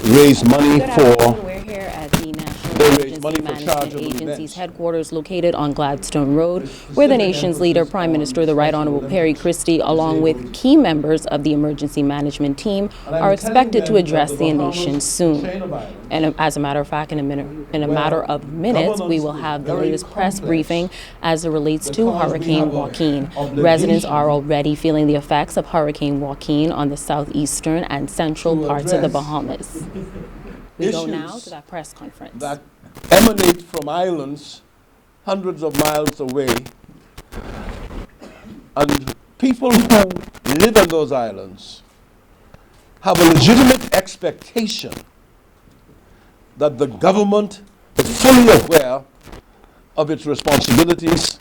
raise money Good for. afternoon. We're here at the National They raise Emergency money for Management charitable Agency's events. headquarters located on Gladstone Road, where the nation's leader, Prime Minister, the Right Honorable Perry Christie, along with key members of the emergency management team, are expected to address the nation soon. And as a matter of fact, in a matter of minutes, we will have the latest press briefing as it relates to Hurricane Joaquin. Residents are already feeling the effects of Hurricane Joaquin on the southeastern and central parts of the Bahamas. We go now to that press conference. That emanate from islands hundreds of miles away, and people who live on those islands have a legitimate expectation that the government is fully aware of its responsibilities,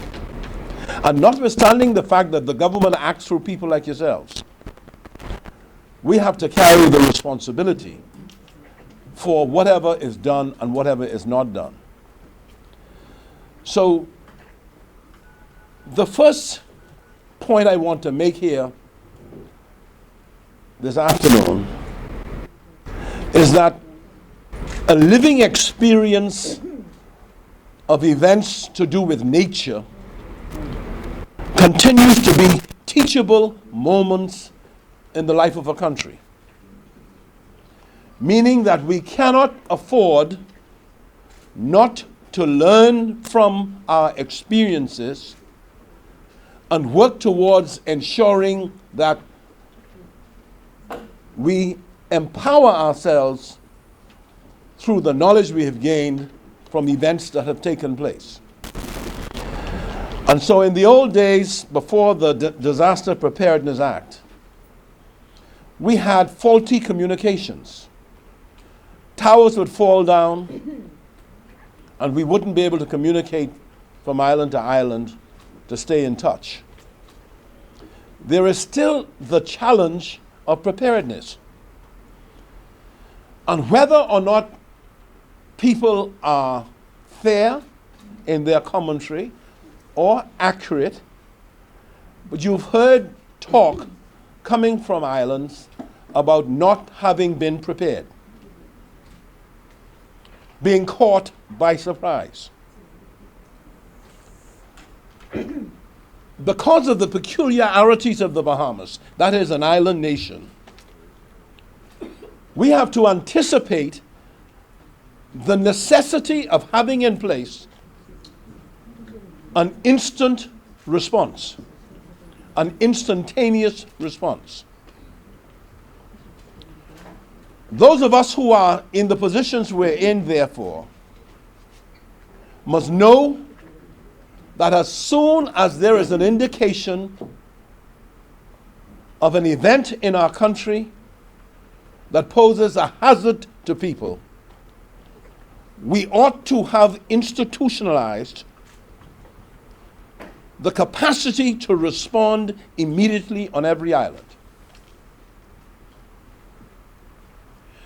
and notwithstanding the fact that the government acts through people like yourselves, we have to carry the responsibility for whatever is done and whatever is not done. So, the first point I want to make here this afternoon is that a living experience of events to do with nature continues to be teachable moments in the life of a country. Meaning that we cannot afford not to learn from our experiences and work towards ensuring that we empower ourselves through the knowledge we have gained from events that have taken place. And so in the old days, before the Disaster Preparedness Act, we had faulty communications. Towers would fall down, and we wouldn't be able to communicate from island to island to stay in touch. There is still the challenge of preparedness. And whether or not people are fair in their commentary or accurate, but you've heard talk coming from islands about not having been prepared, being caught by surprise. Because of the peculiarities of the Bahamas, that is an island nation, we have to anticipate the necessity of having in place an instant response, an instantaneous response. Those of us who are in the positions we're in, therefore, must know that as soon as there is an indication of an event in our country that poses a hazard to people, we ought to have institutionalized the capacity to respond immediately on every island.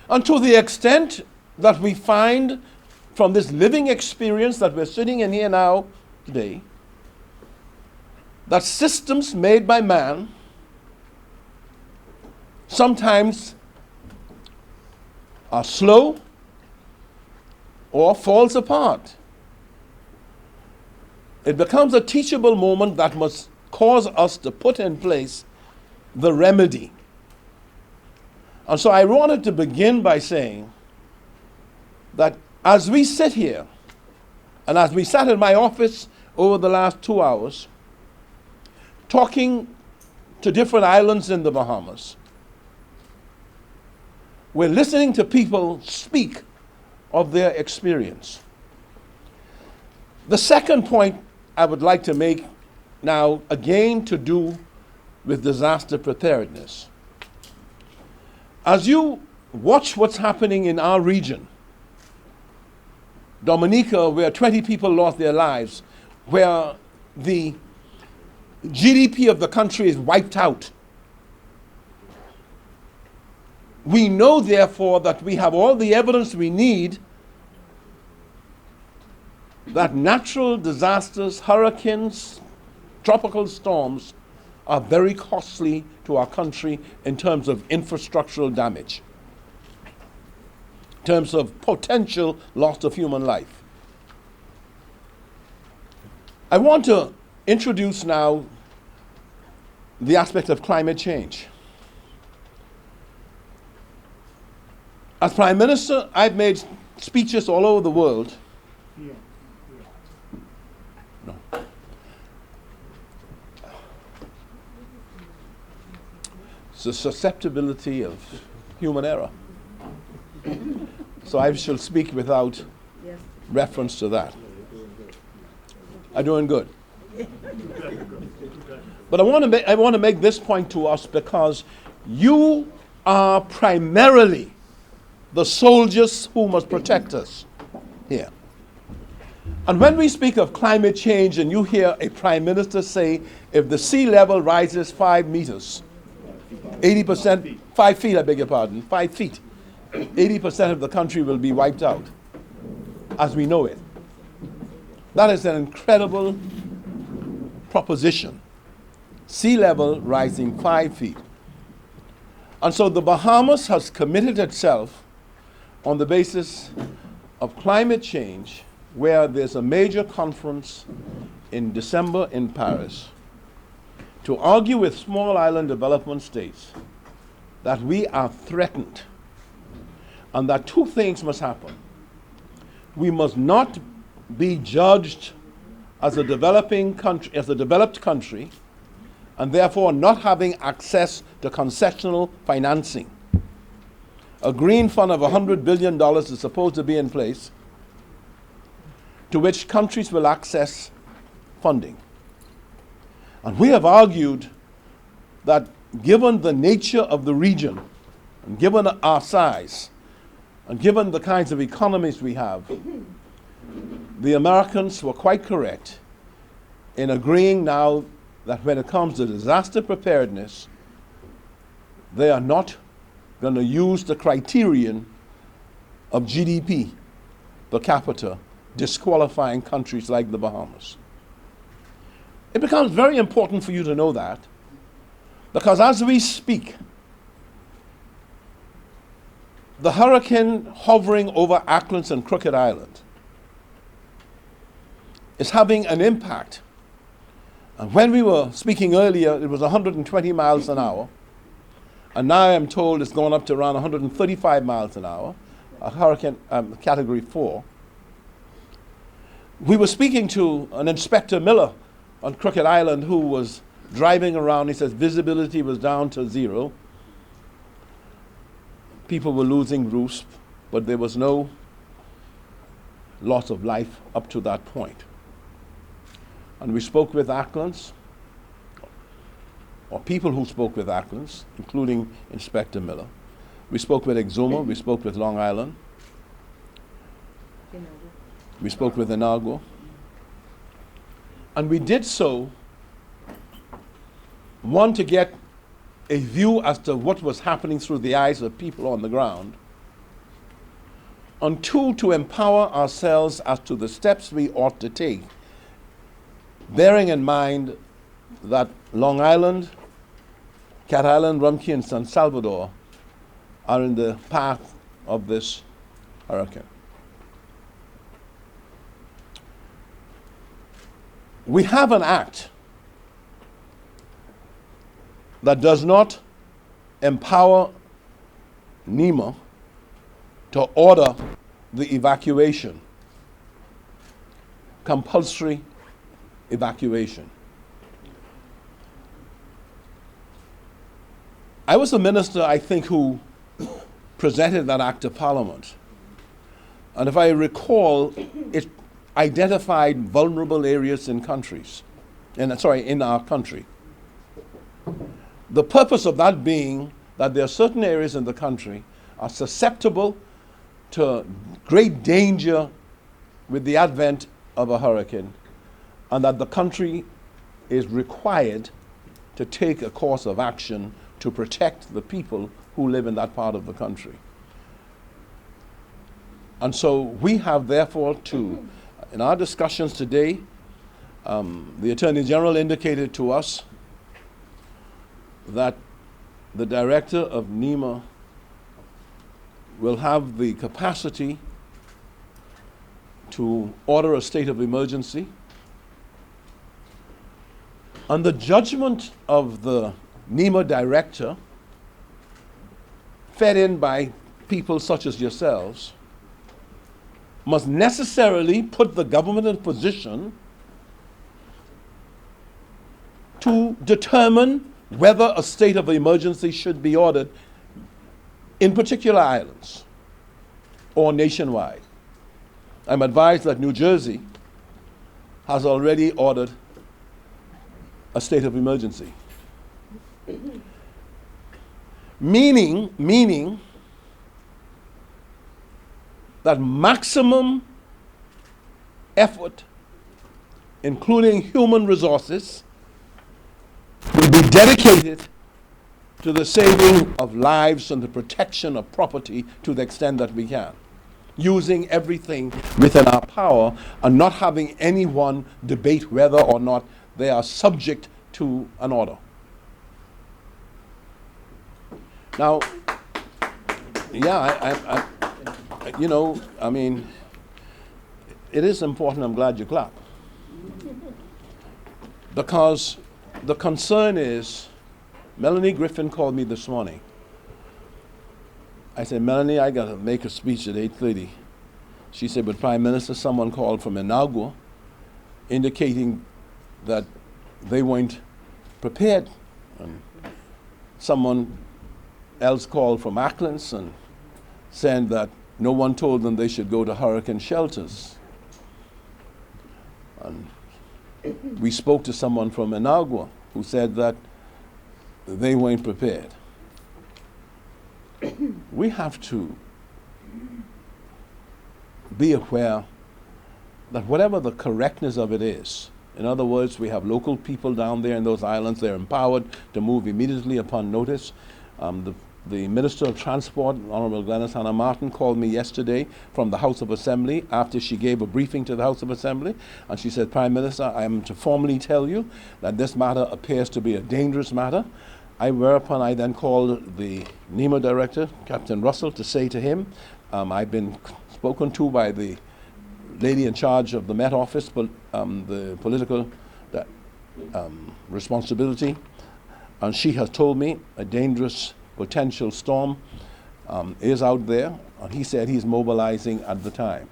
And to the extent that we find from this living experience that we're sitting in here now today, that systems made by man sometimes are slow or falls apart, it becomes a teachable moment that must cause us to put in place the remedy. And so I wanted to begin by saying that as we sit here, and as we sat in my office over the last 2 hours, talking to different islands in the Bahamas, we're listening to people speak of their experience. The second point I would like to make now, again to do with disaster preparedness. As you watch what's happening in our region, Dominica, where 20 people lost their lives, where the GDP of the country is wiped out, we know, therefore, that we have all the evidence we need that natural disasters, hurricanes, tropical storms are very costly to our country in terms of infrastructural damage. in terms of potential loss of human life. I want to introduce now the aspect of climate change. As Prime Minister, I've made speeches all over the world. No. It's the susceptibility of human error. So I shall speak without reference to that. I'm doing good. But I want to make this point to us because you are primarily the soldiers who must protect us here. And when we speak of climate change and you hear a prime minister say, if the sea level rises 5 meters, 80%, 5 feet, I beg your pardon, 5 feet, 80% of the country will be wiped out as we know it. That is an incredible proposition. Sea level rising 5 feet. And so the Bahamas has committed itself on the basis of climate change, where there's a major conference in December in Paris, to argue with small island development states that we are threatened and that 2 things must happen. We must not be judged as a developing country, as a developed country, and therefore not having access to concessional financing. A green fund of $100 billion is supposed to be in place to which countries will access funding. And we have argued that given the nature of the region, and given our size, and given the kinds of economies we have, the Americans were quite correct in agreeing now that when it comes to disaster preparedness, they are not going to use the criterion of GDP per capita, disqualifying countries like the Bahamas. It becomes very important for you to know that, because as we speak, the hurricane hovering over Acklands and Crooked Island is having an impact. And when we were speaking earlier, it was 120 miles an hour. And now I'm told it's gone up to around 135 miles an hour, a hurricane category 4. We were speaking to an Inspector Miller on Crooked Island who was driving around. He says visibility was down to 0. People were losing roofs, but there was no loss of life up to that point. And we spoke with Acklands, or people who spoke with Acklands, including Inspector Miller. We spoke with Exuma, we spoke with Long Island, we spoke with Inago. And we did so, one, to get a view as to what was happening through the eyes of people on the ground, and 2, to empower ourselves as to the steps we ought to take, bearing in mind that Long Island, Cat Island, Rumkey, and San Salvador are in the path of this hurricane. We have an act that does not empower NEMA to order the evacuation, compulsory evacuation. I was the minister, I think, who presented that act to Parliament. And if I recall, it identified vulnerable areas in in our country. The purpose of that being that there are certain areas in the country are susceptible to great danger with the advent of a hurricane, and that the country is required to take a course of action to protect the people who live in that part of the country. And so we have therefore to, in our discussions today, the Attorney General indicated to us that the director of NEMA will have the capacity to order a state of emergency. On the judgment of the NEMA director, fed in by people such as yourselves, must necessarily put the government in position to determine whether a state of emergency should be ordered in particular islands or nationwide. I'm advised that New Jersey has already ordered a state of emergency. Meaning that maximum effort, including human resources, will be dedicated to the saving of lives and the protection of property to the extent that we can, using everything within our power and not having anyone debate whether or not they are subject to an order. Now, yeah, I mean, it is important. I'm glad you clap. Because the concern is, Melanie Griffin called me this morning. I said, Melanie, I got to make a speech at 8:30. She said, but Prime Minister, someone called from Managua indicating that they weren't prepared. And someone else called from Acklands and said that no one told them they should go to hurricane shelters. And we spoke to someone from Managua who said that they weren't prepared. We have to be aware that whatever the correctness of it is, in other words, we have local people down there in those islands, they're empowered to move immediately upon notice. The Minister of Transport, Honorable Glenys Hannah Martin, called me yesterday from the House of Assembly after she gave a briefing to the House of Assembly, and she said, Prime Minister, I am to formally tell you that this matter appears to be a dangerous matter. Whereupon I then called the NEMA director, Captain Russell, to say to him, I've been spoken to by the lady in charge of the Met Office, the political responsibility, and she has told me a dangerous potential storm is out there, and he said he's mobilizing at the time.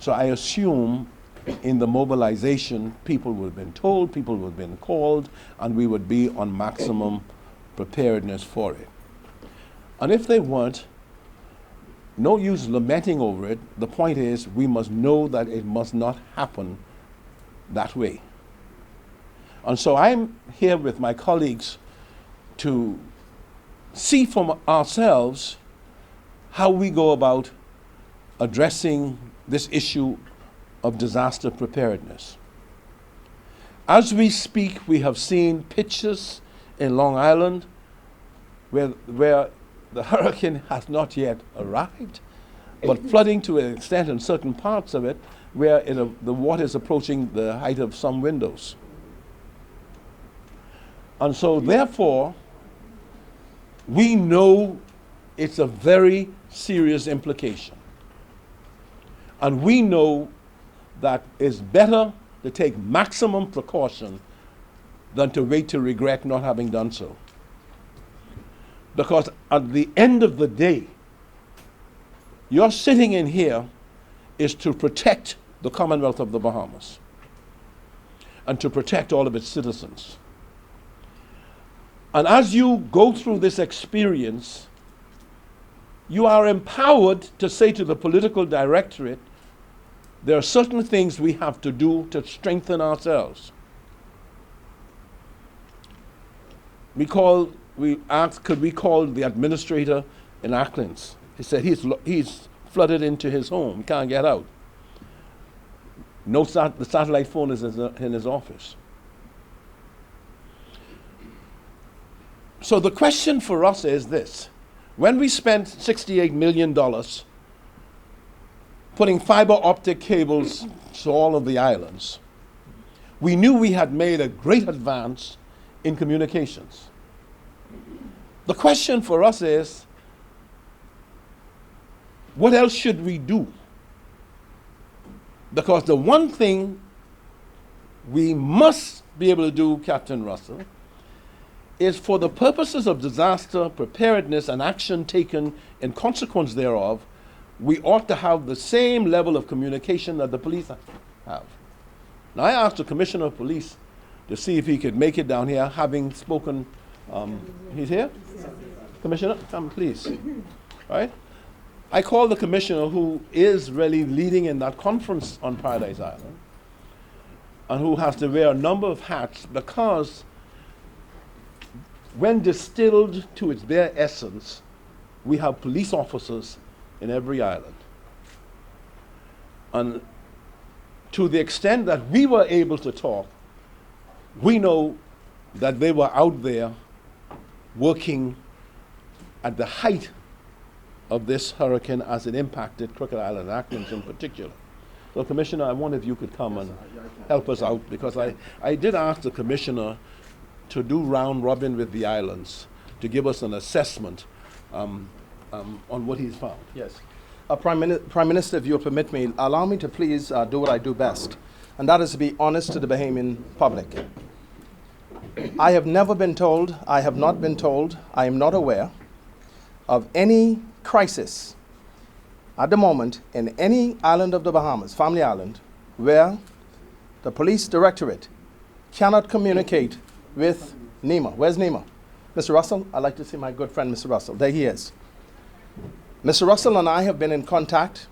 So I assume in the mobilization, people would have been told, people would have been called, and we would be on maximum preparedness for it. And if they weren't, no use lamenting over it. The point is, we must know that it must not happen that way. And so I'm here with my colleagues to see from ourselves how we go about addressing this issue of disaster preparedness. As we speak, we have seen pictures in Long Island where the hurricane has not yet arrived, but flooding to an extent in certain parts of it where the water is approaching the height of some windows. And so therefore, we know it's a very serious implication. And we know that it's better to take maximum precaution than to wait to regret not having done so. Because at the end of the day, your sitting in here is to protect the Commonwealth of the Bahamas and to protect all of its citizens. And as you go through this experience, you are empowered to say to the political directorate, there are certain things we have to do to strengthen ourselves. We asked, could we call the administrator in Acklands? He said he's flooded into his home, he can't get out. The satellite phone is in his office. So the question for us is this. When we spent $68 million putting fiber optic cables to all of the islands, we knew we had made a great advance in communications. The question for us is, what else should we do? Because the one thing we must be able to do, Captain Russell, is for the purposes of disaster preparedness and action taken in consequence thereof, we ought to have the same level of communication that the police have. Now, I asked the Commissioner of Police to see if he could make it down here, having spoken. He's here? Commissioner, come please. Right? I called the Commissioner who is really leading in that conference on Paradise Island and who has to wear a number of hats, because when distilled to its bare essence, we have police officers in every island. And to the extent that we were able to talk, we know that they were out there working at the height of this hurricane as it impacted Crooked Island, Atkins in particular. So, Commissioner, I wonder if you could come and help us out, because I did ask the Commissioner to do round robin with the islands to give us an assessment on what he's found. Yes. Prime Minister, if you'll permit me, allow me to please do what I do best, and that is to be honest to the Bahamian public. I have never been told, I have not been told, I am not aware of any crisis at the moment in any island of the Bahamas, Family Island, where the police directorate cannot communicate with NEMA. Where's NEMA? Mr. Russell, I'd like to see my good friend, Mr. Russell. There he is. Mr. Russell and I have been in contact.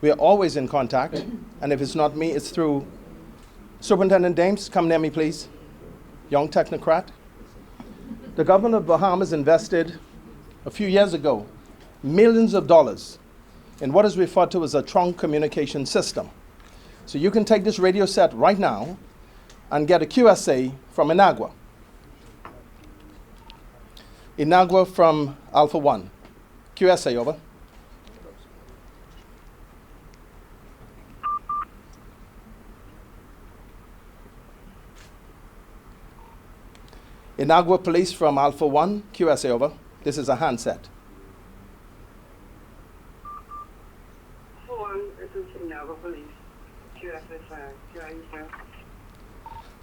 We are always in contact. And if it's not me, it's through Superintendent Dames. Come near me, please. Young technocrat. The government of Bahamas invested a few years ago millions of dollars in what is referred to as a trunk communication system. So you can take this radio set right now and get a QSA from Inagua. Inagua from Alpha 1. QSA, over. Inagua Police from Alpha 1. QSA, over. This is a handset.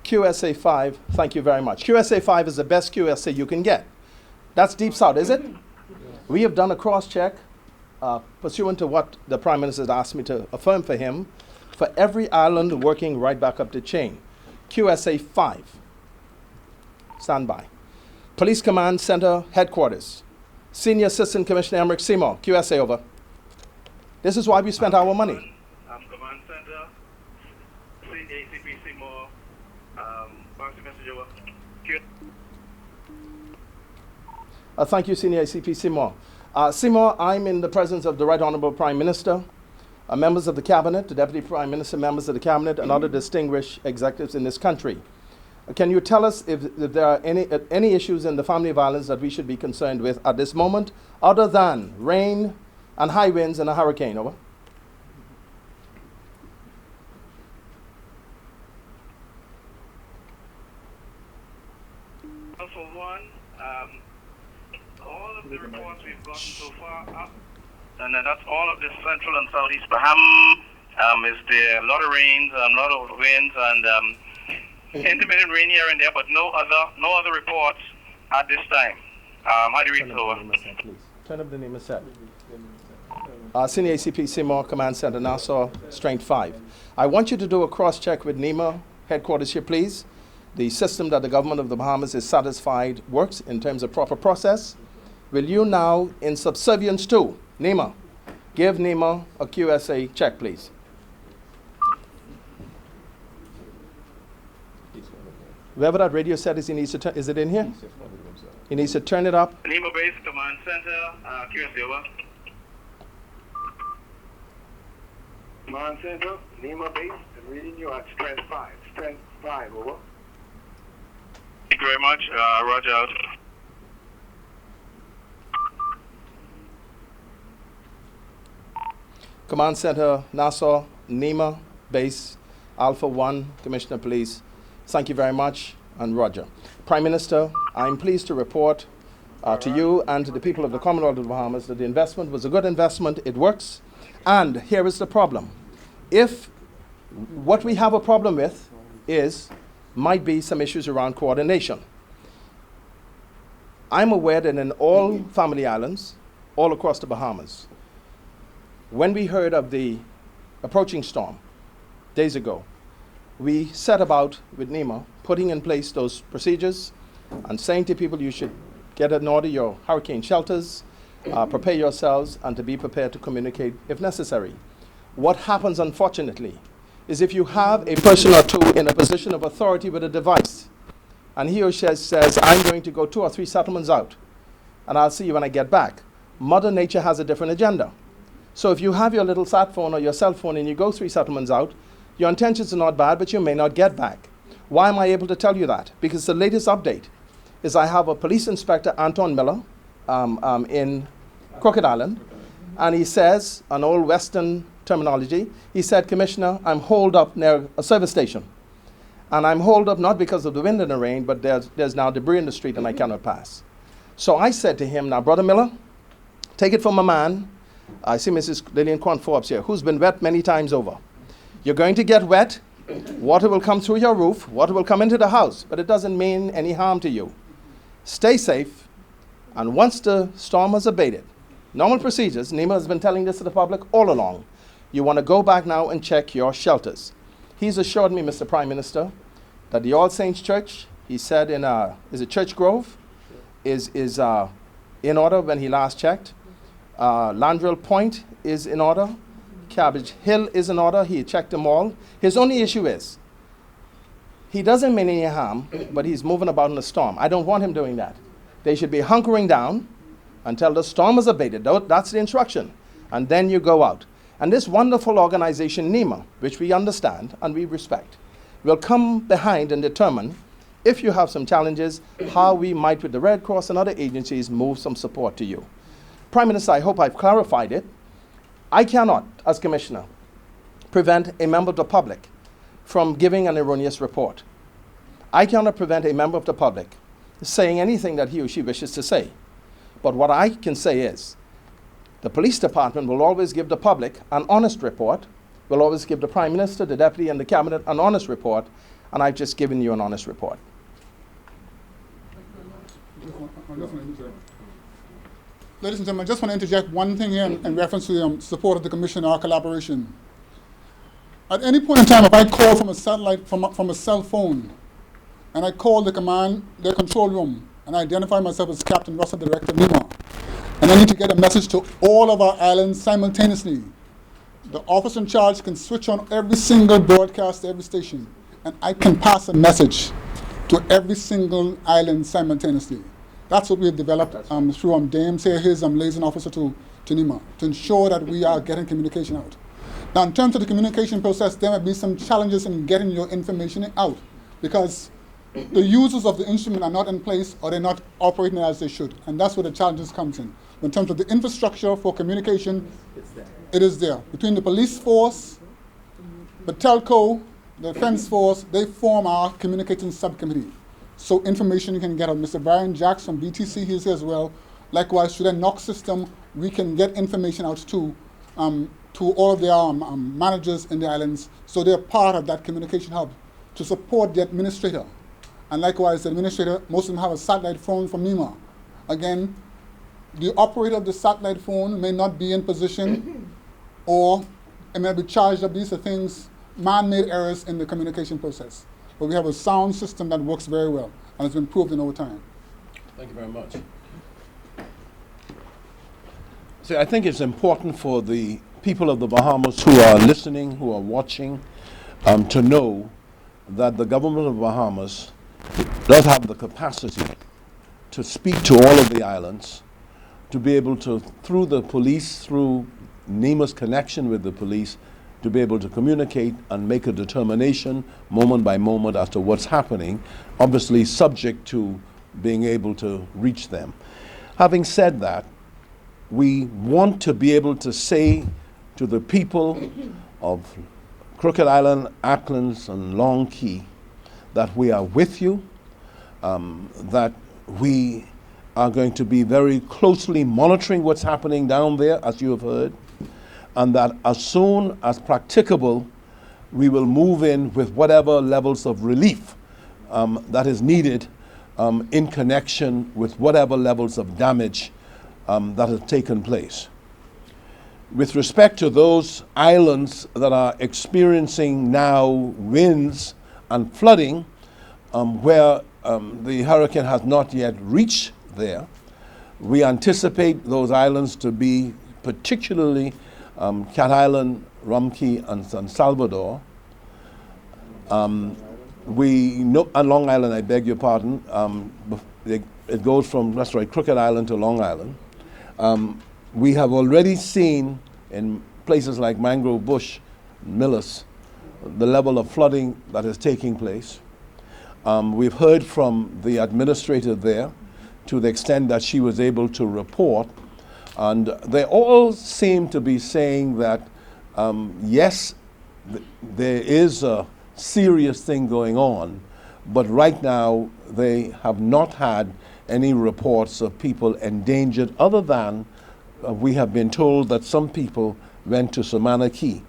QSA 5, thank you very much. QSA 5 is the best QSA you can get. That's Deep South, is it? We have done a cross-check pursuant to what the Prime Minister has asked me to affirm for him for every island working right back up the chain. QSA 5. Stand by. Police Command Center Headquarters. Senior Assistant Commissioner Emmerich Seymour. QSA, over. This is why we spent our money. Command Center, ACP Seymour, Message over. Thank you, Senior ACP Seymour. Seymour, I'm in the presence of the Right Honorable Prime Minister, members of the Cabinet, the Deputy Prime Minister, members of the Cabinet, and other distinguished executives in this country. Can you tell us if there are any issues in the family of islands that we should be concerned with at this moment, other than rain and high winds and a hurricane? Over. For one, all of the reports we've gotten so far up, and that's all of the central and southeast Bahamas. Is there a lot of rains, a lot of winds, and intermittent rain here and there, but no other reports at this time. How do you read over? Turn up the NEMA set. Senior ACP Seymour, Command Center, Nassau, Strength 5. I want you to do a cross-check with NEMA headquarters here, please. The system that the government of the Bahamas is satisfied works in terms of proper process. Will you now, in subservience to NEMA, give NEMA a QSA check, please? Wherever that radio set is, he needs to turn. Is it in here? He needs to turn it up. NEMA base, Command Center, QSA, over. Command Center, NEMA base, I'm reading you at Strength 5. Strength 5, over. Thank you very much. Roger out. Command Center, Nassau, NEMA base, Alpha 1, Commissioner of Police. Thank you very much, and Roger. Prime Minister, I'm pleased to report to you and to the people of the Commonwealth of the Bahamas that the investment was a good investment, it works. And here is the problem. If what we have a problem with might be some issues around coordination. I'm aware that in all family islands, all across the Bahamas, when we heard of the approaching storm days ago, we set about with NEMA putting in place those procedures and saying to people you should get in order your hurricane shelters, prepare yourselves, and to be prepared to communicate if necessary. What happens, unfortunately, is if you have a person or two in a position of authority with a device, and he or she says, I'm going to go 2 or 3 settlements out, and I'll see you when I get back. Mother Nature has a different agenda. So if you have your little sat phone or your cell phone and you go 3 settlements out, your intentions are not bad, but you may not get back. Why am I able to tell you that? Because the latest update is I have a police inspector, Anton Miller, in Crooked Island, and he says, an old Western terminology, he said, Commissioner, I'm holed up near a service station. And I'm holed up not because of the wind and the rain, but there's now debris in the street and I cannot pass. So I said to him, now, Brother Miller, take it from a man, I see Mrs. Lillian Quan Forbes here, who's been wet many times over. You're going to get wet, water will come through your roof, water will come into the house, but it doesn't mean any harm to you. Stay safe, and once the storm has abated, normal procedures, NEMA has been telling this to the public all along, you want to go back now and check your shelters. He's assured me, Mr. Prime Minister, that the All Saints Church, he said is it Church Grove, is in order when he last checked. Landrell Point is in order. Cabbage Hill is in order. He checked them all. His only issue is he doesn't mean any harm, but he's moving about in a storm. I don't want him doing that. They should be hunkering down until the storm is abated. That's the instruction. And then you go out. And this wonderful organization, NEMA, which we understand and we respect, will come behind and determine, if you have some challenges, how we might, with the Red Cross and other agencies, move some support to you. Prime Minister, I hope I've clarified it. I cannot, as Commissioner, prevent a member of the public from giving an erroneous report. I cannot prevent a member of the public saying anything that he or she wishes to say. But what I can say is, the police department will always give the public an honest report, will always give the Prime Minister, the Deputy, and the Cabinet an honest report, and I've just given you an honest report. Ladies and gentlemen, I just want to interject one thing here in reference to the support of the Commission, our collaboration. At any point in time, if I call from a satellite, from a cell phone, and I call the control room, and I identify myself as Captain Russell, Director of NEMA, and I need to get a message to all of our islands simultaneously, the officer in charge can switch on every single broadcast to every station, and I can pass a message to every single island simultaneously. That's what we have developed through James here, his liaison officer to NEMA, to ensure that we are getting communication out. Now, in terms of the communication process, there might be some challenges in getting your information out, because the users of the instrument are not in place or they're not operating as they should, and that's where the challenges comes in. In terms of the infrastructure for communication, it is there. Between the police force, the telco, the defense force, they form our communication subcommittee. So information you can get out. Mr. Brian Jacks from BTC, he's here as well. Likewise, through the NOC system, we can get information out to all of their managers in the islands, so they're part of that communication hub to support the administrator. And likewise, the administrator, most of them have a satellite phone from NEMA. Again, the operator of the satellite phone may not be in position, or it may be charged up. These are things, man-made errors in the communication process. But we have a sound system that works very well, and it's been proven over time. Thank you very much. See, I think it's important for the people of the Bahamas who are listening, who are watching, to know that the government of Bahamas does have the capacity to speak to all of the islands, to be able to, through the police, through NEMA's connection with the police, to be able to communicate and make a determination moment by moment as to what's happening, obviously subject to being able to reach them. Having said that, we want to be able to say to the people of Crooked Island, Acklands, and Long Key that we are with you, that we are going to be very closely monitoring what's happening down there, as you have heard, and that as soon as practicable, we will move in with whatever levels of relief that is needed in connection with whatever levels of damage that have taken place. With respect to those islands that are experiencing now winds and flooding, where the hurricane has not yet reached there, we anticipate those islands to be particularly Cat Island, Rumkey, and San Salvador. We know, and Long Island, I beg your pardon, it goes from, that's right, Crooked Island to Long Island. We have already seen in places like Mangrove Bush, Millis, the level of flooding that is taking place. We've heard from the administrator there to the extent that she was able to report, and they all seem to be saying that yes, there is a serious thing going on, but right now they have not had any reports of people endangered, other than we have been told that some people went to Samana Key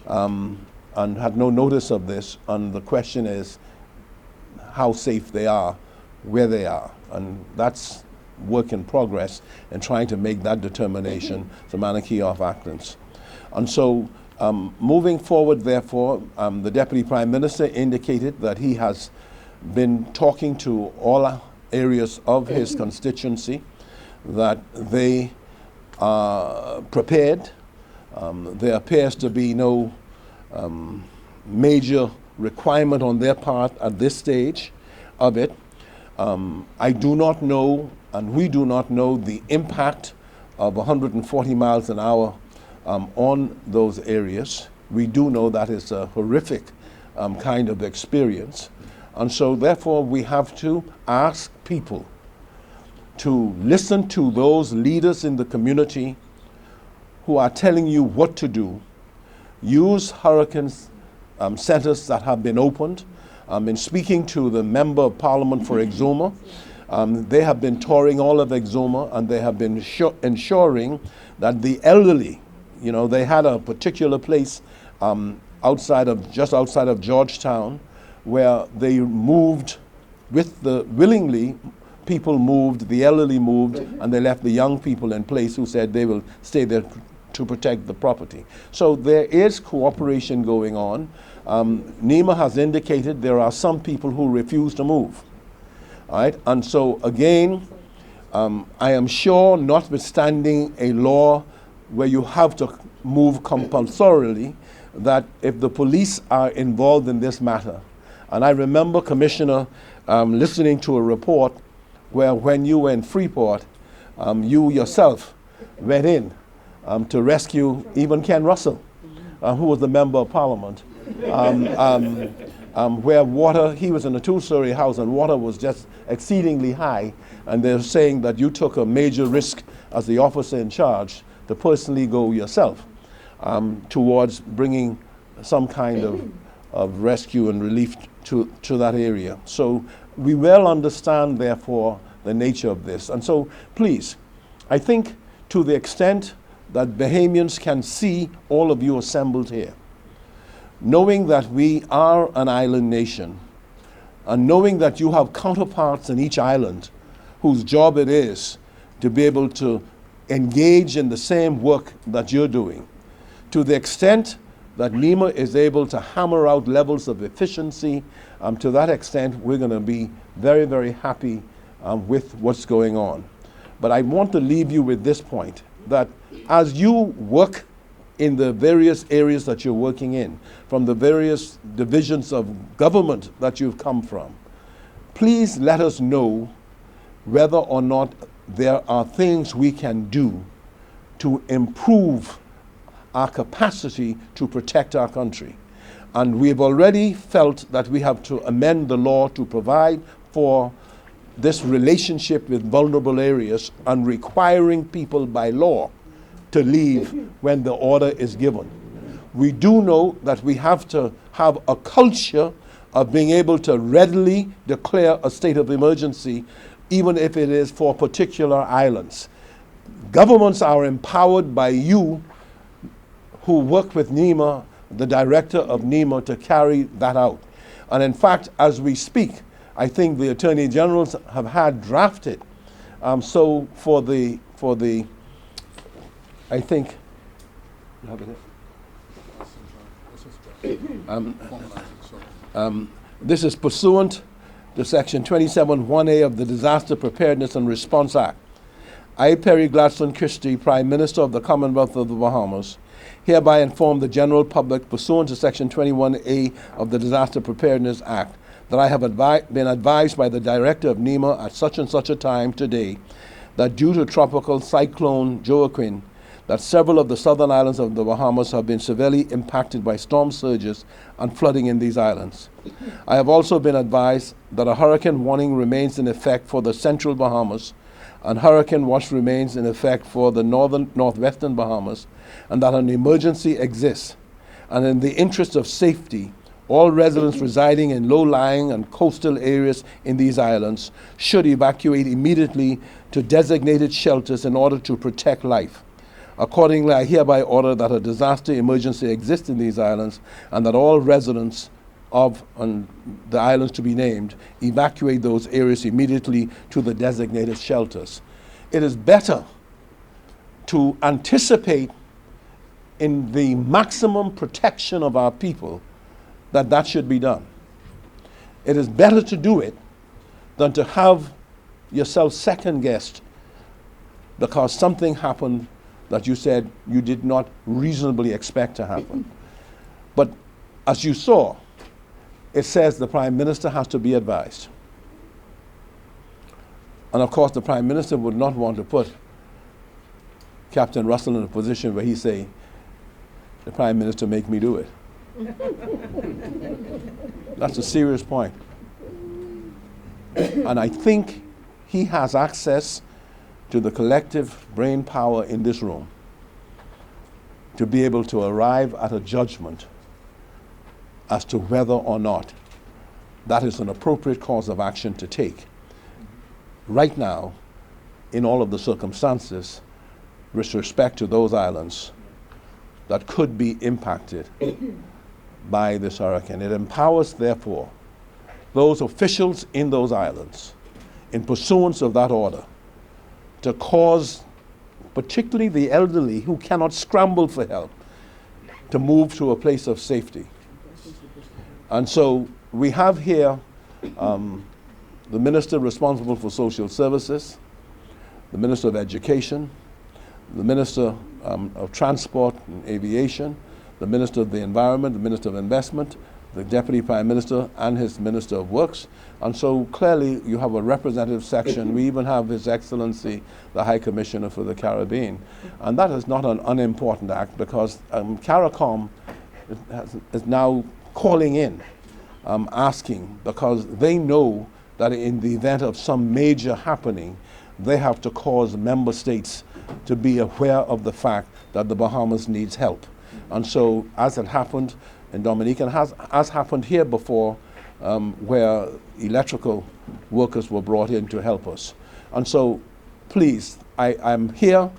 and had no notice of this, and the question is how safe they are, where they are, and that's work in progress in trying to make that determination, Samana Key off Acklands. And so moving forward, therefore, the Deputy Prime Minister indicated that he has been talking to all areas of his constituency, that they are prepared. There appears to be no major requirement on their part at this stage of it. I do not know, and we do not know, the impact of 140 miles an hour on those areas. We do know that it's a horrific kind of experience. And so therefore we have to ask people to listen to those leaders in the community who are telling you what to do. Use hurricane centers that have been opened. In speaking to the Member of Parliament for Exuma, they have been touring all of Exuma, and they have been ensuring that the elderly, you know, they had a particular place just outside of Georgetown, where they moved willingly, people moved, the elderly moved, and they left the young people in place who said they will stay there to protect the property. So there is cooperation going on. NEMA has indicated there are some people who refuse to move. All right, and so again, I am sure, notwithstanding a law where you have to move compulsorily, that if the police are involved in this matter, and I remember, Commissioner, listening to a report where when you were in Freeport, you yourself went in to rescue even Ken Russell, who was the Member of Parliament, where water, he was in a two-story house and water was just exceedingly high, and they're saying that you took a major risk as the officer in charge to personally go yourself towards bringing some kind of rescue and relief to that area. So we well understand, therefore, the nature of this. And so, please, I think to the extent that Bahamians can see all of you assembled here, knowing that we are an island nation, and knowing that you have counterparts in each island whose job it is to be able to engage in the same work that you're doing, to the extent that NEMA is able to hammer out levels of efficiency, to that extent we're going to be very, very happy with what's going on. But I want to leave you with this point, that as you work in the various areas that you're working in, from the various divisions of government that you've come from, please let us know whether or not there are things we can do to improve our capacity to protect our country. And we've already felt that we have to amend the law to provide for this relationship with vulnerable areas and requiring people by law to leave when the order is given. We do know that we have to have a culture of being able to readily declare a state of emergency even if it is for particular islands. Governments are empowered by you who work with NEMA, the director of NEMA, to carry that out. And in fact, as we speak, I think the Attorney Generals have had drafted. So for the, I think, you have it? This is pursuant to Section 27(1)(a) of the Disaster Preparedness and Response Act. I, Perry Christie, Prime Minister of the Commonwealth of the Bahamas, hereby inform the general public pursuant to Section 21(a) of the Disaster Preparedness Act that I have been advised by the Director of NEMA at such and such a time today that due to Tropical Cyclone Joaquin, that several of the southern islands of the Bahamas have been severely impacted by storm surges and flooding in these islands. I have also been advised that a hurricane warning remains in effect for the central Bahamas, and hurricane watch remains in effect for the northwestern Bahamas, and that an emergency exists. And in the interest of safety, all residents residing in low-lying and coastal areas in these islands should evacuate immediately to designated shelters in order to protect life. Accordingly, I hereby order that a disaster emergency exists in these islands and that all residents of the islands to be named evacuate those areas immediately to the designated shelters. It is better to anticipate in the maximum protection of our people that should be done. It is better to do it than to have yourself second-guessed because something happened that you said you did not reasonably expect to happen. But as you saw, it says the Prime Minister has to be advised. And of course, the Prime Minister would not want to put Captain Russell in a position where he say, the Prime Minister make me do it. That's a serious point. And I think he has access to the collective brain power in this room to be able to arrive at a judgment as to whether or not that is an appropriate course of action to take. Right now, in all of the circumstances, with respect to those islands that could be impacted by this hurricane. It empowers, therefore, those officials in those islands, in pursuance of that order, to cause particularly the elderly who cannot scramble for help to move to a place of safety. And so we have here the Minister responsible for Social Services, the Minister of Education, the Minister of Transport and Aviation, the Minister of the Environment, the Minister of Investment, the Deputy Prime Minister and his Minister of Works. And so clearly you have a representative section. We even have His Excellency, the High Commissioner for the Caribbean. And that is not an unimportant act because CARICOM is now calling in, asking, because they know that in the event of some major happening, they have to cause member states to be aware of the fact that the Bahamas needs help. And so, as it happened in Dominica, and has happened here before, where electrical workers were brought in to help us. And so, please, I'm here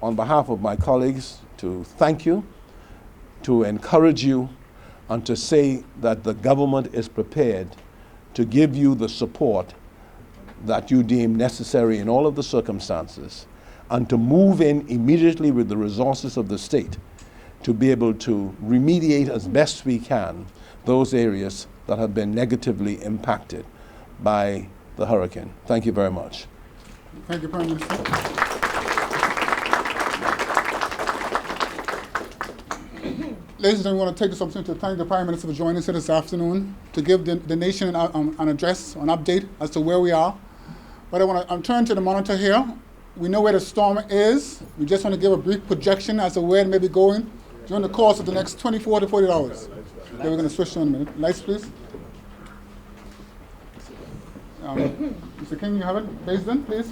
on behalf of my colleagues to thank you, to encourage you, and to say that the government is prepared to give you the support that you deem necessary in all of the circumstances, and to move in immediately with the resources of the state to be able to remediate as best we can those areas that have been negatively impacted by the hurricane. Thank you very much. Thank you, Prime Minister. Ladies and gentlemen, I want to take this opportunity to thank the Prime Minister for joining us here this afternoon to give the nation an address, an update as to where we are. But I'm turning to the monitor here. We know where the storm is. We just want to give a brief projection as to where it may be going during the course of the next 24 to 48 hours. Then we're going to switch to in a minute. Lights, please. Mr. King, you have it? Basin, please.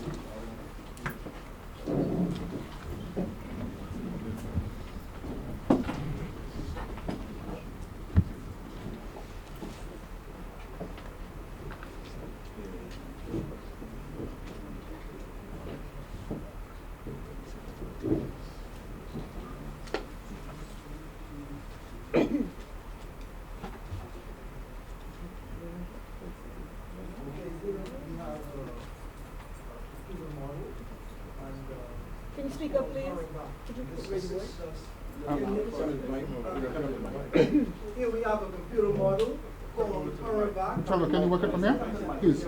Here we have a computer model called Hurricane. Trevor, can you work it from here? Please.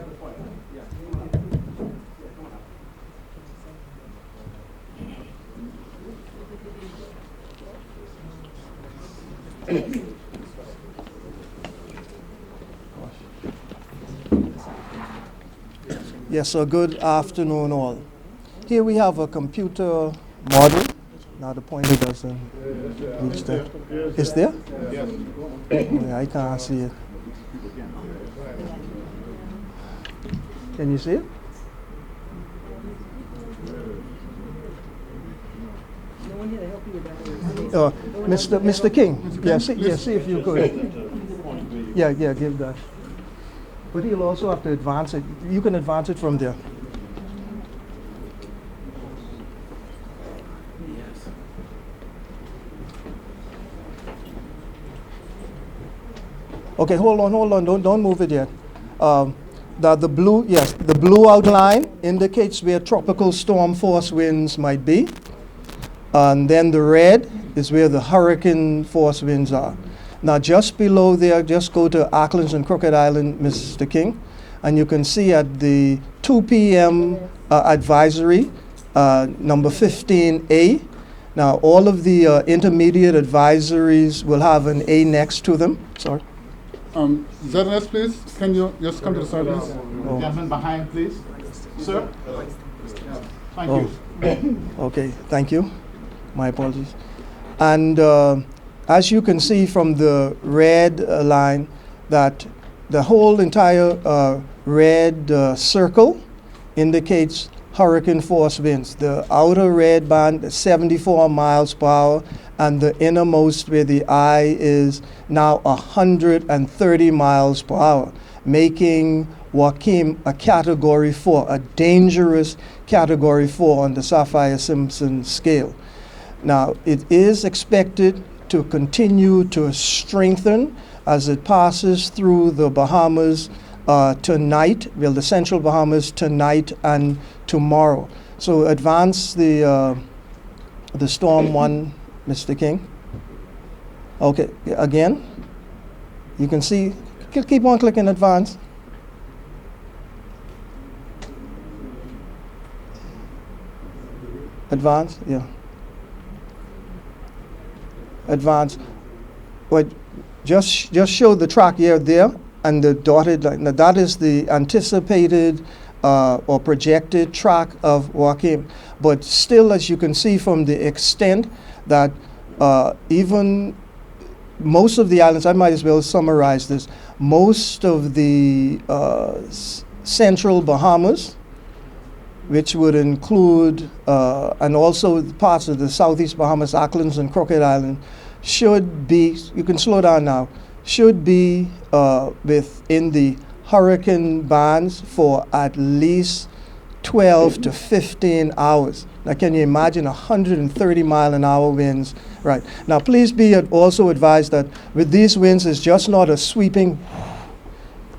Yes, so good afternoon all. Here we have a computer model. Now the pointer doesn't reach there. Is there? Yeah, I can't see it. Can you see it? Mr. King, see if you could. Yeah, give that. But he'll also have to advance it. You can advance it from there. Okay, hold on, don't move it yet. The blue outline indicates where tropical storm force winds might be. And then the red is where the hurricane force winds are. Now just below there, just go to Auckland and Crooked Island, Mr. King, and you can see at the 2 p.m. Advisory, number 15A. Now all of the intermediate advisories will have an A next to them. Sorry. ZNS, please. Can you just come to the side, please? Oh. Gentleman behind, please. Sir? Thank you. Okay, thank you. My apologies. And as you can see from the red line, that the whole entire red circle indicates hurricane force winds. The outer red band is 74 miles per hour, and the innermost where the eye is now 130 miles per hour, making Joaquin a Category 4, a dangerous Category 4 on the Saffir-Simpson scale. Now, it is expected to continue to strengthen as it passes through the Bahamas tonight, well, the central Bahamas tonight and tomorrow. So advance the storm one, Mr. King. Okay, again, you can see, keep on clicking advance. Advance, yeah. Advance. But just show the track here there and the dotted line. Now that is the anticipated or projected track of Joaquin. But still, as you can see from the extent that even most of the islands, I might as well summarize this, most of the central Bahamas, which would include, and also parts of the southeast Bahamas, Auckland and Crooked Island, should be, you can slow down now, should be within the hurricane bands for at least 12 to 15 hours. Now, can you imagine 130 mile an hour winds? Right. Now, please be also advised that with these winds, it's just not a sweeping,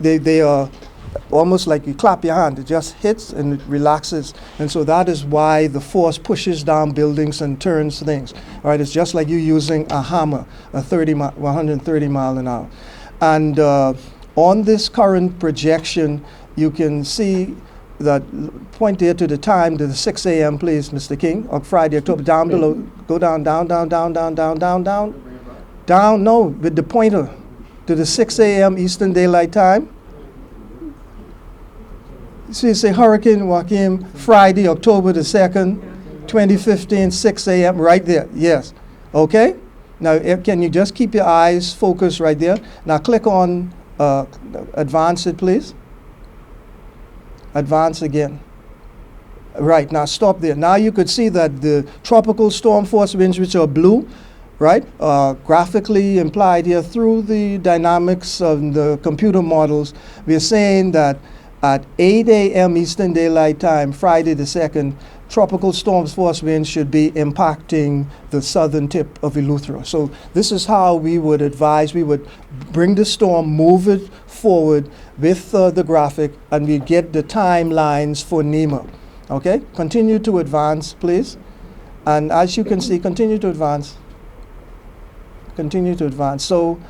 they are almost like you clap your hand. It just hits and it relaxes. And so that is why the force pushes down buildings and turns things. All right, it's just like you using a hammer, 130 mile an hour. And on this current projection, you can see that, point there to the time, to the 6 a.m., please, Mr. King, on Friday, October, down below, go down, down, no, with the pointer, to the 6 a.m. Eastern Daylight Time. So you say Hurricane Joaquin, Friday, October the 2nd, 2015, 6 a.m., right there, yes. Okay? Now, can you just keep your eyes focused right there? Now, click on advance it, please. Advance again. Right, now stop there. Now you could see that the tropical storm force winds, which are blue, right, graphically implied here through the dynamics of the computer models. We're saying that at 8 a.m. Eastern Daylight Time, Friday the 2nd, tropical storms force winds should be impacting the southern tip of Eleuthera. So this is how we would advise. We would bring the storm, move it forward with the graphic, and we get the timelines for NEMA. Okay, continue to advance, please. And as you can see, continue to advance. Continue to advance. So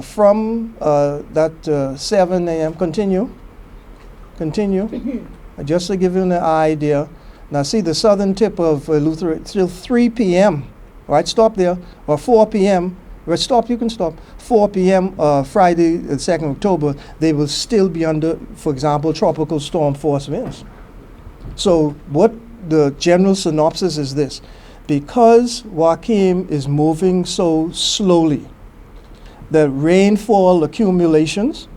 from that 7 a.m., continue. Just to give you an idea. Now see the southern tip of Luther till 3 p.m. Right, stop there. Or 4 p.m. Right, stop, you can stop. 4 p.m. Friday, the 2nd October, they will still be under, for example, tropical storm force winds. So what the general synopsis is this. Because Joaquin is moving so slowly, the rainfall accumulations,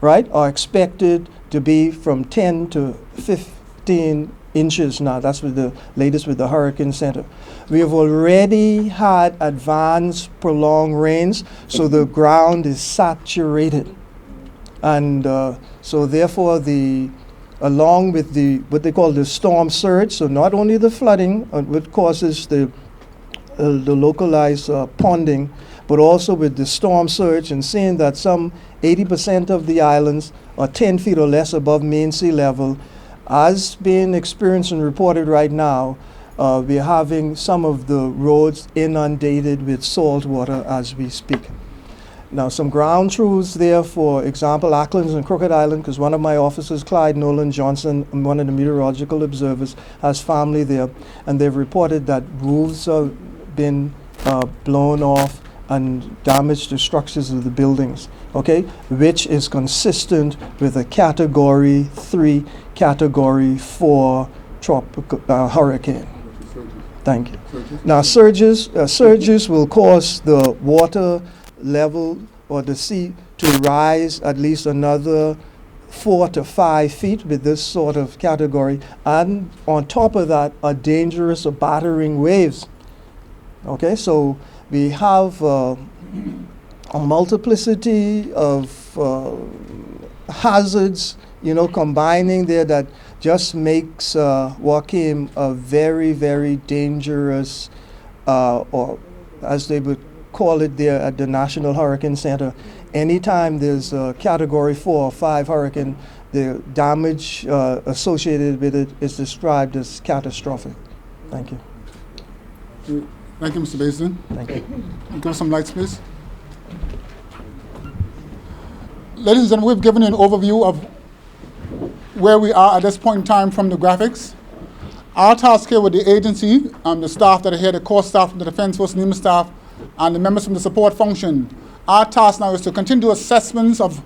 right, are expected to be from 10 to 15 inches now. That's with the latest with the Hurricane Center. We have already had advanced prolonged rains, so the ground is saturated. And so therefore along with what they call the storm surge, so not only the flooding, what causes the localized ponding, but also with the storm surge, and seeing that some 80% of the islands are 10 feet or less above mean sea level, as being experienced and reported right now, we're having some of the roads inundated with salt water as we speak. Now, some ground truths there, for example, Acklands and Crooked Island, because one of my officers, Clyde Nolan Johnson, one of the meteorological observers, has family there, and they've reported that roofs have been blown off and damaged the structures of the buildings, okay, which is consistent with a Category 3, Category 4 tropical hurricane. Thank you. Now, surges will cause the water level or the sea to rise at least another 4 to 5 feet with this sort of category, and on top of that are dangerous or battering waves. Okay, so we have a multiplicity of hazards, combining there, that just makes Joaquin a very, very dangerous, or as they would call it there at the National Hurricane Center. Anytime there's a Category 4 or 5 hurricane, the damage associated with it is described as catastrophic. Thank you. Thank you, Mr. Basin. Thank you. Give us some lights, please. Ladies and gentlemen, we've given you an overview of where we are at this point in time from the graphics. Our task here with the agency, the staff that are here, the core staff from the Defense Force, NEMA staff, and the members from the support function, our task now is to continue assessments of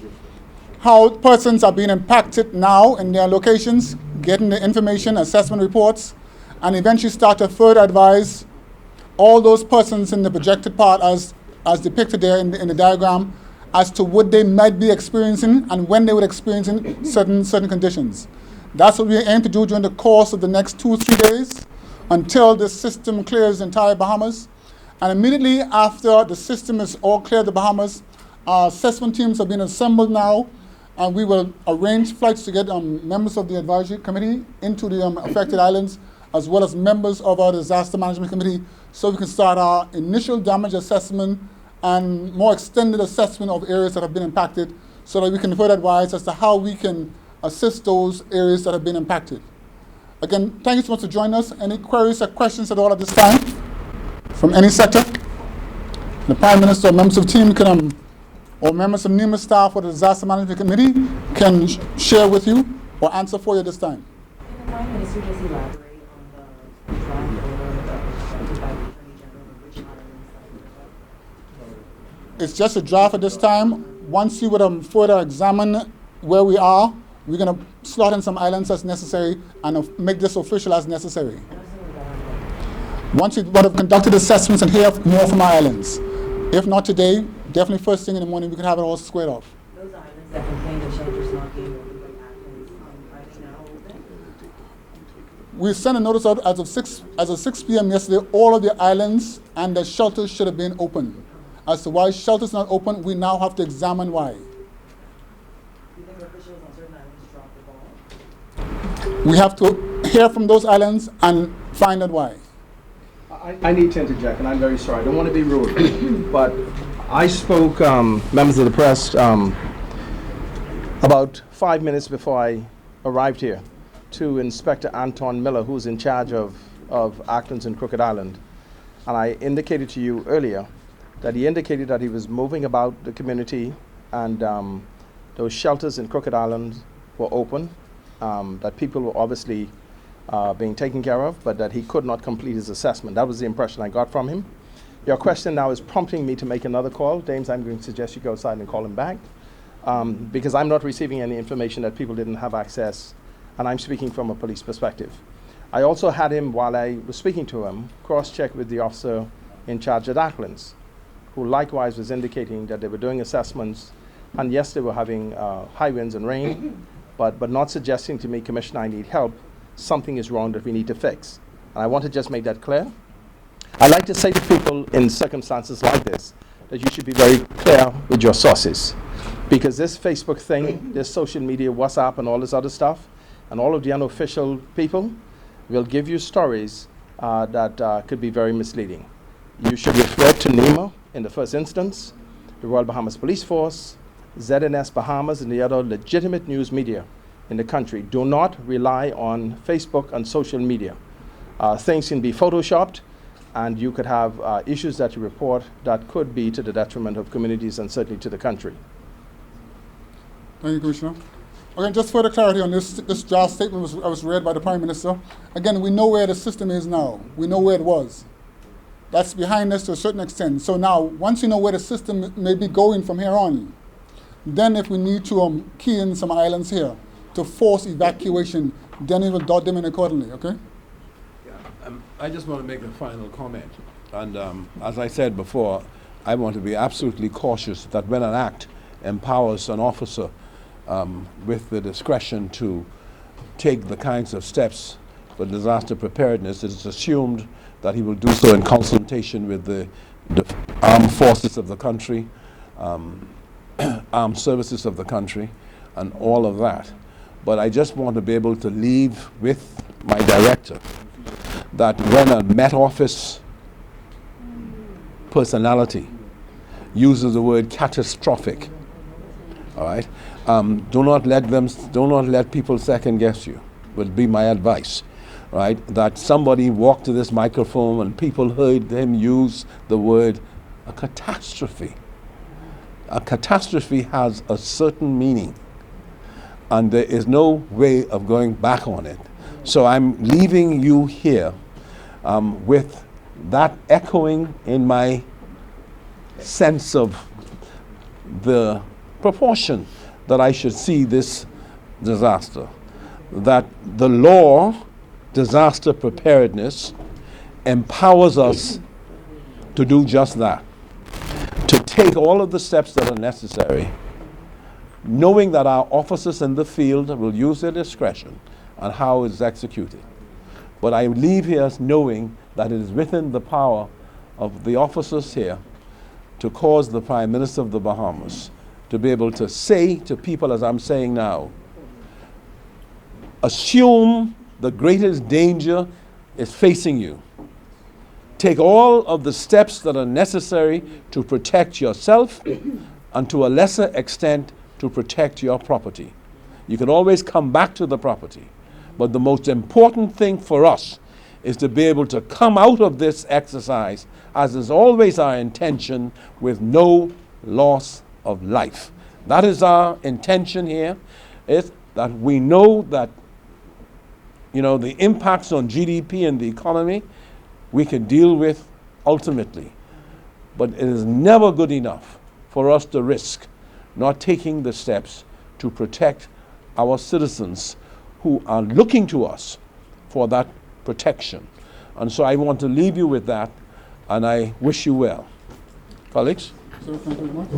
how persons are being impacted now in their locations, getting the information, assessment reports, and eventually start to further advise all those persons in the projected part as depicted there in the diagram as to what they might be experiencing and when they would experience certain conditions. That's what we aim to do during the course of the next 2-3 days until the system clears the entire Bahamas. And immediately after the system is all clear, the Bahamas, our assessment teams have been assembled now, and we will arrange flights to get members of the advisory committee into the affected islands, as well as members of our disaster management committee, so we can start our initial damage assessment and more extended assessment of areas that have been impacted, so that we can further advise as to how we can assist those areas that have been impacted. Again, thank you so much for joining us. Any queries or questions at all at this time from any sector? The Prime Minister or members of the team can, or members of NEMA staff or the Disaster Management Committee can share with you or answer for you at this time. Can the Prime Minister just elaborate on the draft order that was presented by the Attorney General of which islands that It's just a draft at this time. Once you would further examine where we are, we're going to slot in some islands as necessary and make this official as necessary. Once we would have conducted assessments and hear more from our islands. If not today, definitely first thing in the morning, we can have it all squared off. those islands that complained of shelters not being open by Athens, are they now open? We sent a notice out as of 6 p.m. yesterday. All of the islands and the shelters should have been open. As to why shelters not open, we now have to examine why. Do you think officials on certain islands dropped the ball? We have to hear from those islands and find out why. I need to interject, and I'm very sorry. I don't want to be rude, but I spoke, members of the press, about 5 minutes before I arrived here to Inspector Anton Miller, who's in charge of of Acton's in Crooked Island. And I indicated to you earlier that he indicated that he was moving about the community, and those shelters in Crooked Island were open, that people were obviously being taken care of, but that he could not complete his assessment. That was the impression I got from him. Your question now is prompting me to make another call. James, I'm going to suggest you go outside and call him back, because I'm not receiving any information that people didn't have access, and I'm speaking from a police perspective. I also had him, while I was speaking to him, cross-check with the officer in charge at Acklands, who likewise was indicating that they were doing assessments, and yes, they were having high winds and rain, but not suggesting to me, Commissioner, I need help. Something is wrong that we need to fix. And I want to just make that clear. I like to say to people in circumstances like this that you should be very clear with your sources. Because this Facebook thing, this social media, WhatsApp, and all this other stuff, and all of the unofficial people will give you stories that could be very misleading. You should refer to NEMA in the first instance, the Royal Bahamas Police Force, ZNS Bahamas, and the other legitimate news media in the country. Do not rely on Facebook and social media. Things can be photoshopped, and you could have issues that you report that could be to the detriment of communities and certainly to the country. Thank you, Commissioner. Again, just further clarity on this draft statement was read by the Prime Minister. Again, we know where the system is now. We know where it was. That's behind us to a certain extent. So now, once you know where the system may be going from here on, then if we need to key in some islands here to force evacuation, then we will dot them in accordingly, okay? I just want to make a final comment. And as I said before, I want to be absolutely cautious that when an act empowers an officer with the discretion to take the kinds of steps for disaster preparedness, it is assumed that he will do so in consultation with the armed forces of the country, armed services of the country, and all of that. But I just want to be able to leave with my director that when a Met Office personality uses the word catastrophic, all right, do not let people second guess you, would be my advice, right? That somebody walked to this microphone and people heard him use the word a catastrophe. A catastrophe has a certain meaning, and there is no way of going back on it. So I'm leaving you here with that echoing in my sense of the proportion that I should see this disaster. That the law, disaster preparedness, empowers us to do just that. To take all of the steps that are necessary, knowing that our officers in the field will use their discretion on how it's executed. But I leave here knowing that it is within the power of the officers here to cause the Prime Minister of the Bahamas to be able to say to people, as I'm saying now, assume the greatest danger is facing you. Take all of the steps that are necessary to protect yourself and to a lesser extent to protect your property. You can always come back to the property. But the most important thing for us is to be able to come out of this exercise, as is always our intention, with no loss of life. That is our intention here, is that we know that, you know, the impacts on GDP and the economy we can deal with ultimately. But it is never good enough for us to risk not taking the steps to protect our citizens who are looking to us for that protection. And so I want to leave you with that, and I wish you well. Colleagues? So, thank you very much.